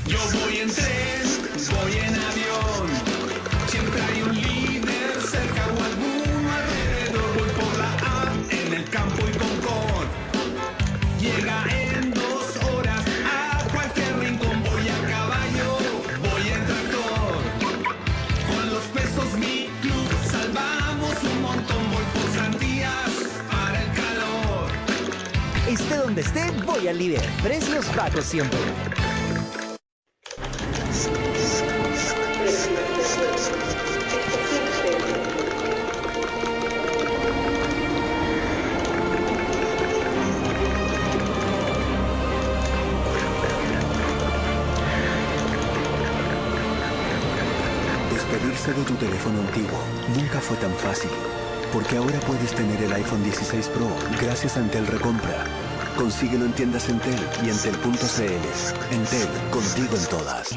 Yo voy en tren, voy en avión. Siempre hay un líder cerca o alguno alrededor. Voy por la A, en el campo y Concón. Llega en 2 horas a cualquier rincón. Voy a caballo, voy en tractor. Con los pesos mi club salvamos un montón. Voy por Santías para el calor. Esté donde esté, voy al líder. Precios bajos siempre. Despedirse de tu teléfono antiguo nunca fue tan fácil, porque ahora puedes tener el iPhone 16 Pro gracias a Entel Recompra. Consíguelo en tiendas Entel y Entel.cl. Entel, contigo en todas.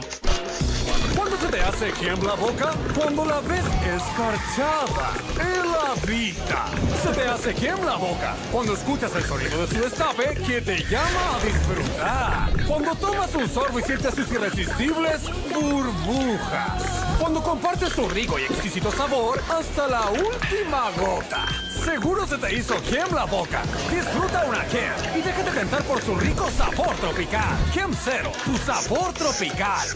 ¿Cuándo se te hace quem la boca? Cuando la ves escarchada, heladita. Se te hace quem la boca cuando escuchas el sonido de su destape que te llama a disfrutar. Cuando tomas un sorbo y sientes sus irresistibles burbujas. Cuando compartes su rico y exquisito sabor hasta la última gota. Seguro se te hizo quem la boca. Disfruta una quem y déjate tentar por su rico sabor tropical. Quem Cero, tu sabor tropical.